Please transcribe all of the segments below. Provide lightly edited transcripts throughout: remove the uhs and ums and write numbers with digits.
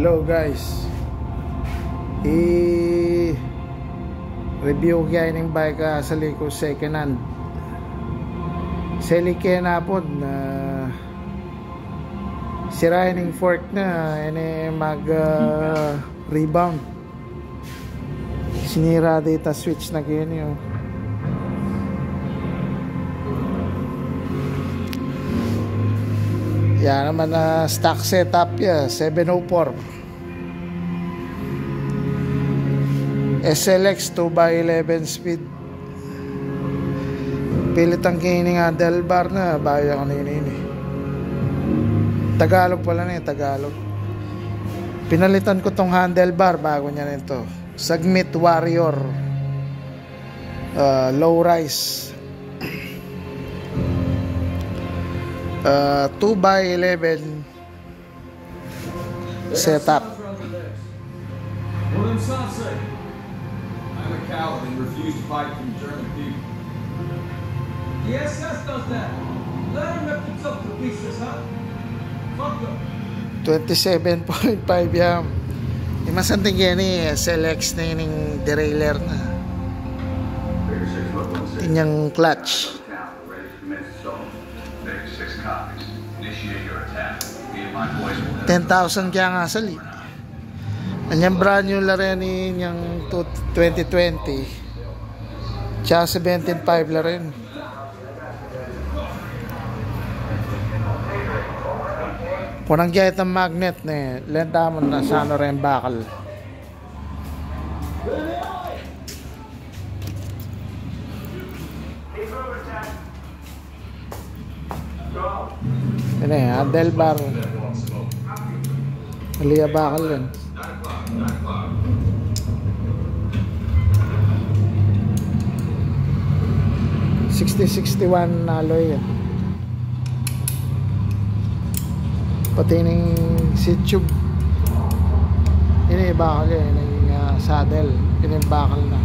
Hello guys, i-review kaya ng bike sa liko second hand. Seli kaya na po sirain ng fork na mag rebound. Sinira data switch na ganyan. Yan naman na stock setup ya 704 SLX 2x11 speed. Pilit ang kining handlebar na bayo ko nini. Tagalog pala na Tagalog. Pinalitan ko tong handlebar bago niya nito. Sagmit Warrior low rise 2x11 setup. I'm a coward and refuse to fight for the German people. The SS does that. Let him rip himself to pieces, huh? Fuck them. 27.5 yan. Imasanting yan SLX na yun yung derailleur na. Inyang clutch. 10,000 kaya nga sali. Anyang brand new la rin yung 2020. Tsaka 17.5 la rin. Punang gayat ng magnet na lenta mo na sa ano rin bakal. Yan handlebar. Aliya bakal yan. $6061 alloy yan. Pati ng seat tube. Ini bakal yan. Yung saddle. Ini bakal na.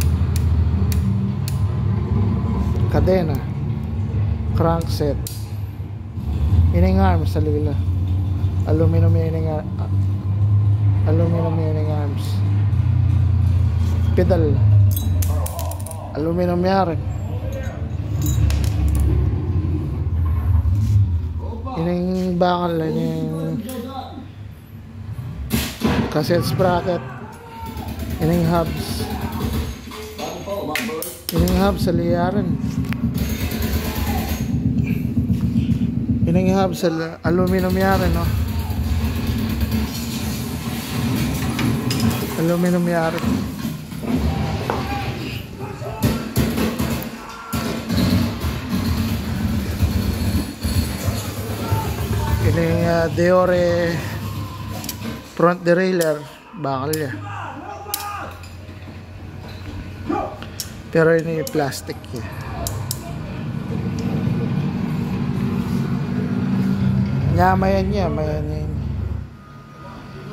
Kadena. Crankset. Ini ng arms sa lila. Aluminum yung arms. Pedal aluminum yan. Ining bakal yung cassette sprocket. Ining hubs sa liyaran. Ining hubs sa aluminum yan, no? Aluminum yari. Ini Deore front derailleur bakal ya. Pero ini plastic ya. Mayan niya.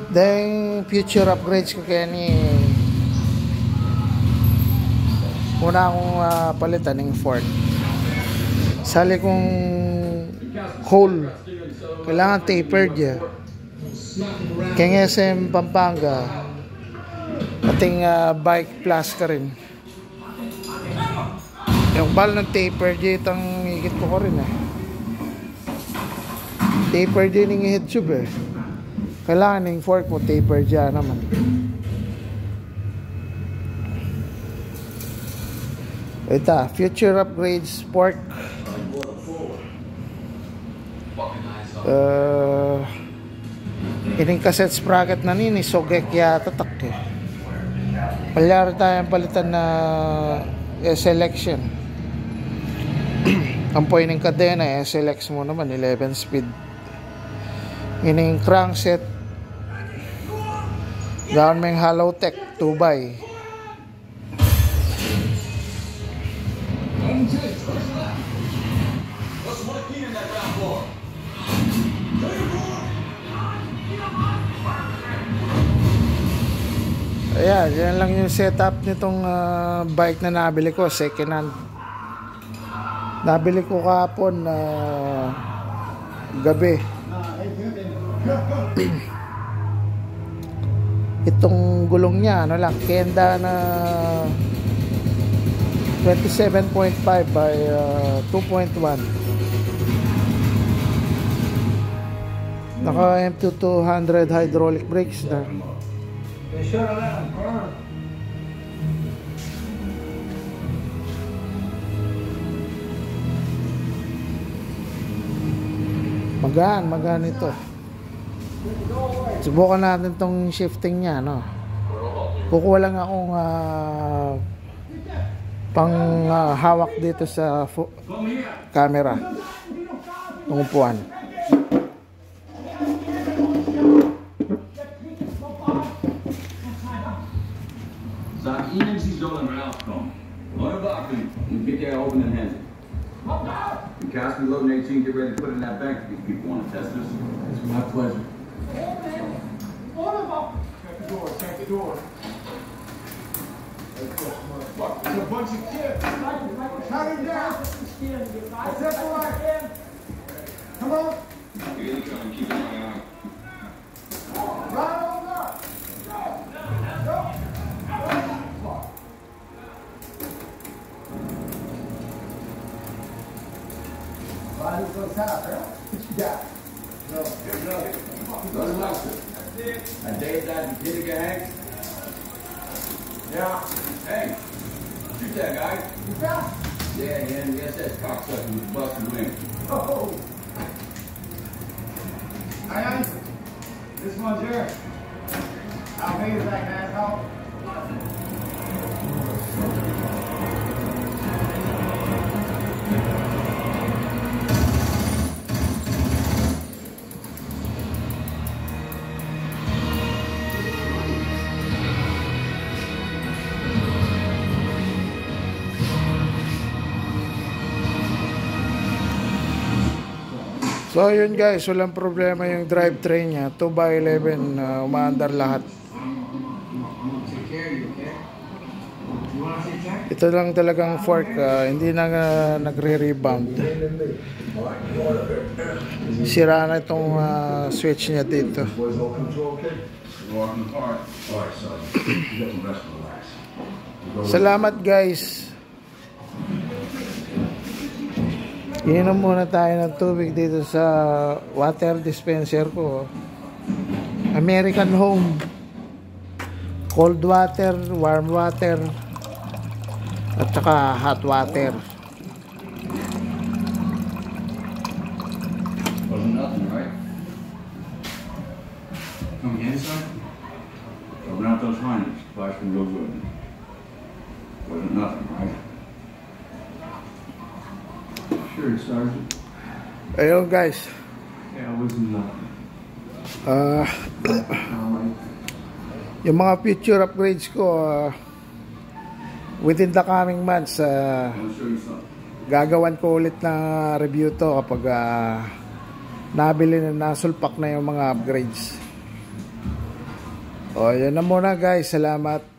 Then future upgrades ko kaya ni muna akong palitan ng fork. Sali kong hole kailangan tapered ya. Kaya SM Pampanga ating bike plus ka rin. Yung bal ng tapered itang higit ko rin tapered din yung head tube Kailangan ng fork mo taper dyan naman. Ito, future upgrades fork. Ining cassette sprocket na nini sogek yata tak palyari tayong palitan na SLX yan. Ang point ng kadena SLX mo naman 11 speed. Ining crankset gawin mo yung hollow tech 2x. Ayan, yan lang yung setup nitong bike na nabili ko, second hand. Nabili ko kahapon gabi. Itong gulong niya, ano lang, Kenda na 27.5 by 2.1. Naka M2200 hydraulic brakes na. Magaan ito. Subukan natin tong shifting niya, no. Kukuha lang akong pang hawak dito sa camera ng upuan. Sag ihnen, sie sollen rauskommen. Ohne Waffen. Und get der open and hands. And cast me loading 18, get ready to put in that bank if these people want to test us. It's my pleasure. Check the door. It's a bunch of kids. Shut him down. Separate. Come on. You're gonna try and keep an eye out. Right on up. Go. Body goes out, huh? Yeah. No. Go to Lester. I dare that and get a gang. Yeah. Hey, shoot that guy. You got Yeah, the SS cocksucker with busted wings. Oh. Aye, aye. This one's yours. I'll pay you back, asshole. So yun guys, walang problema yung drivetrain niya. 2x11, umaandar lahat. Ito lang talagang fork, hindi na nagre-rebound. Sira na itong switch niya dito. Salamat guys. Inom muna tayo ng tubig dito sa water dispenser ko. American Home. Cold water, warm water, at saka hot water. Wasn't nothing, right? Come again, son? Open out those liners. Flash can go good. Wasn't nothing, right? Sure, Sergeant. Ayun guys. Yeah, it wasn't nothing. Yung mga future upgrades ko, within the coming months, I'll show you something. gagawan ko ulit ng review to kapag nabili na, nasulpak na yung mga upgrades. O, yan na muna guys. Salamat.